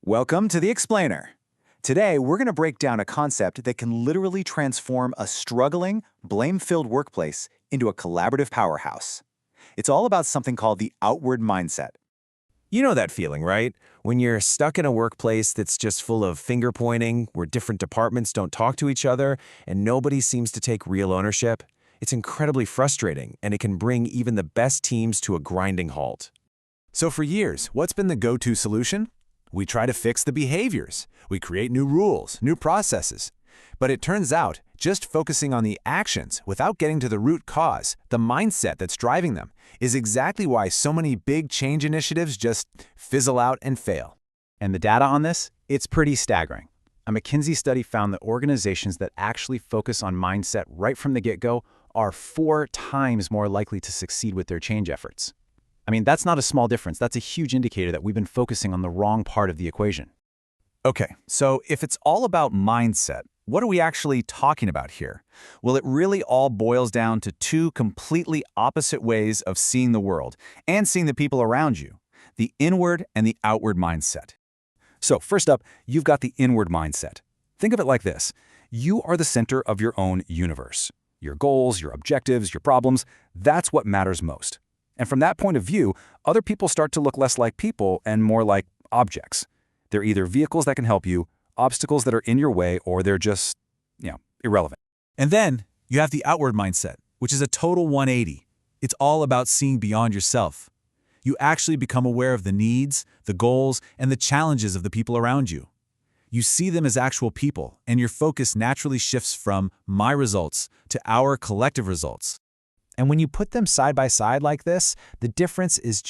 Welcome to The Explainer. Today, we're going to break down a concept that can literally transform a struggling, blame-filled workplace into a collaborative powerhouse. It's all about something called the outward mindset. You know that feeling, right? When you're stuck in a workplace that's just full of finger-pointing, where different departments don't talk to each other, and nobody seems to take real ownership. It's incredibly frustrating, and it can bring even the best teams to a grinding halt. So for years, what's been the go-to solution? We try to fix the behaviors. We create new rules, new processes. But it turns out, just focusing on the actions without getting to the root cause, the mindset that's driving them, is exactly why so many big change initiatives just fizzle out and fail. And the data on this? It's pretty staggering. A McKinsey study found that organizations that actually focus on mindset right from the get-go are 4 times more likely to succeed with their change efforts. I mean, that's not a small difference. That's a huge indicator that we've been focusing on the wrong part of the equation. Okay, so if it's all about mindset, what are we actually talking about here? Well, it really all boils down to 2 completely opposite ways of seeing the world and seeing the people around you, the inward and the outward mindset. So first up, you've got the inward mindset. Think of it like this. You are the center of your own universe. Your goals, your objectives, your problems, that's what matters most. And from that point of view, other people start to look less like people and more like objects. They're either vehicles that can help you, obstacles that are in your way, or they're just, irrelevant. And then you have the outward mindset, which is a total 180. It's all about seeing beyond yourself. You actually become aware of the needs, the goals, and the challenges of the people around you. You see them as actual people, and your focus naturally shifts from my results to our collective results. And when you put them side by side like this, the difference is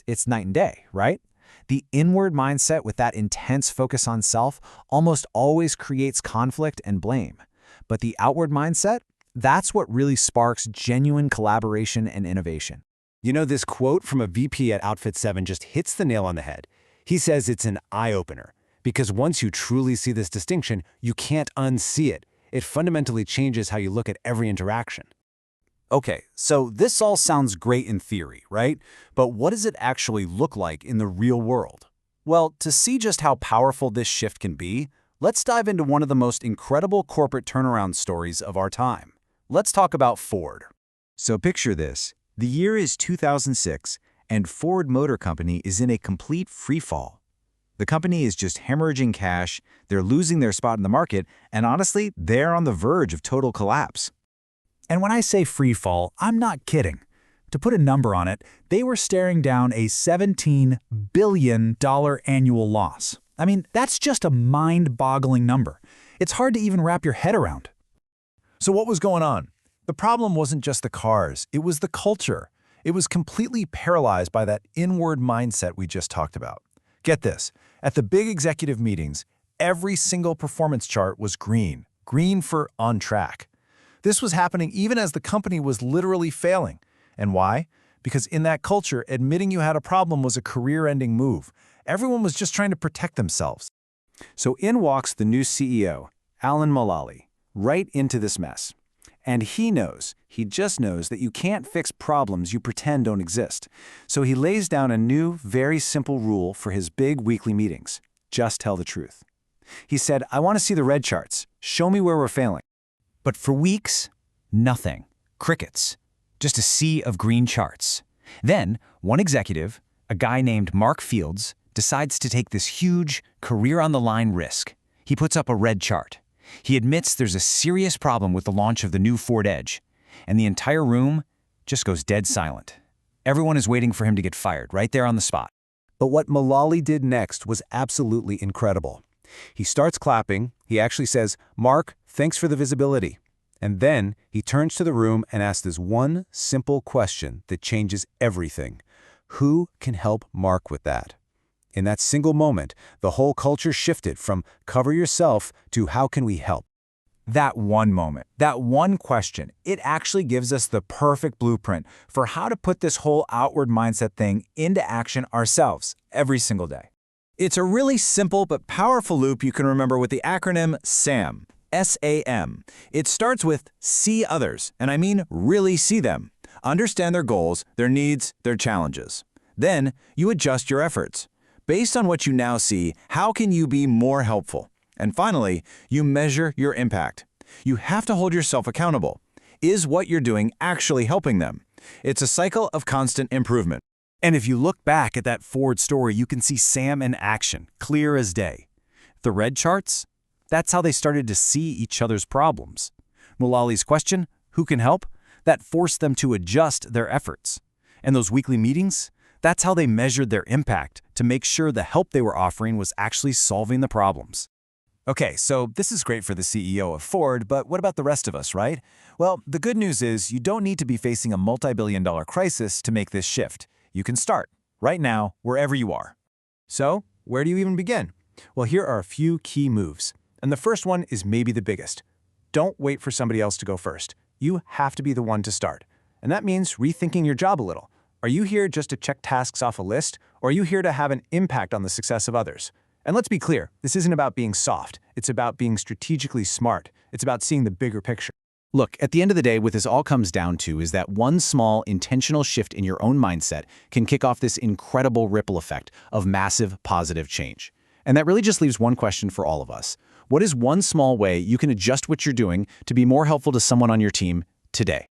it's night and day, right? The inward mindset with that intense focus on self almost always creates conflict and blame. But the outward mindset, that's what really sparks genuine collaboration and innovation. You know, this quote from a VP at Outfit 7 just hits the nail on the head. He says it's an eye-opener, because once you truly see this distinction, you can't unsee it. It fundamentally changes how you look at every interaction. Okay, so this all sounds great in theory, right? But what does it actually look like in the real world? Well, to see just how powerful this shift can be, let's dive into one of the most incredible corporate turnaround stories of our time. Let's talk about Ford. So picture this. The year is 2006, and Ford Motor Company is in a complete free fall. The company is just hemorrhaging cash, they're losing their spot in the market, and honestly, they're on the verge of total collapse. And when I say free fall, I'm not kidding. To put a number on it, they were staring down a $17 billion annual loss. I mean, that's just a mind-boggling number. It's hard to even wrap your head around. So what was going on? The problem wasn't just the cars, it was the culture. It was completely paralyzed by that inward mindset we just talked about. Get this, at the big executive meetings, every single performance chart was green for on track. This was happening even as the company was literally failing. And why? Because in that culture, admitting you had a problem was a career-ending move. Everyone was just trying to protect themselves. So in walks the new CEO, Alan Mulally, right into this mess. And he just knows that you can't fix problems you pretend don't exist. So he lays down a new, very simple rule for his big weekly meetings. Just tell the truth. He said, I want to see the red charts. Show me where we're failing. But for weeks, nothing. Crickets. Just a sea of green charts. Then, one executive, a guy named Mark Fields, decides to take this huge, career-on-the-line risk. He puts up a red chart. He admits there's a serious problem with the launch of the new Ford Edge, and the entire room just goes dead silent. Everyone is waiting for him to get fired right there on the spot. But what Mulally did next was absolutely incredible. He starts clapping. He actually says, Mark, thanks for the visibility. And then he turns to the room and asks this one simple question that changes everything. Who can help Mark with that? In that single moment, the whole culture shifted from cover yourself to how can we help? That one moment, that one question, it actually gives us the perfect blueprint for how to put this whole outward mindset thing into action ourselves every single day. It's a really simple but powerful loop you can remember with the acronym SAM. S-A-M. It starts with see others, and I mean really see them. Understand their goals, their needs, their challenges. Then you adjust your efforts. Based on what you now see, how can you be more helpful? And finally, you measure your impact. You have to hold yourself accountable. Is what you're doing actually helping them? It's a cycle of constant improvement. And if you look back at that Ford story, you can see Sam in action, clear as day. The red charts? That's how they started to see each other's problems. Mulali's question, who can help? That forced them to adjust their efforts. And those weekly meetings? That's how they measured their impact to make sure the help they were offering was actually solving the problems. Okay, so this is great for the CEO of Ford, but what about the rest of us, right? Well, the good news is you don't need to be facing a multi-billion-dollar crisis to make this shift. You can start, right now, wherever you are. So, where do you even begin? Well, here are a few key moves. And the first one is maybe the biggest. Don't wait for somebody else to go first. You have to be the one to start. And that means rethinking your job a little. Are you here just to check tasks off a list, or are you here to have an impact on the success of others? And let's be clear, this isn't about being soft. It's about being strategically smart. It's about seeing the bigger picture. Look, at the end of the day, what this all comes down to is that one small, intentional shift in your own mindset can kick off this incredible ripple effect of massive positive change. And that really just leaves one question for all of us. What is one small way you can adjust what you're doing to be more helpful to someone on your team today?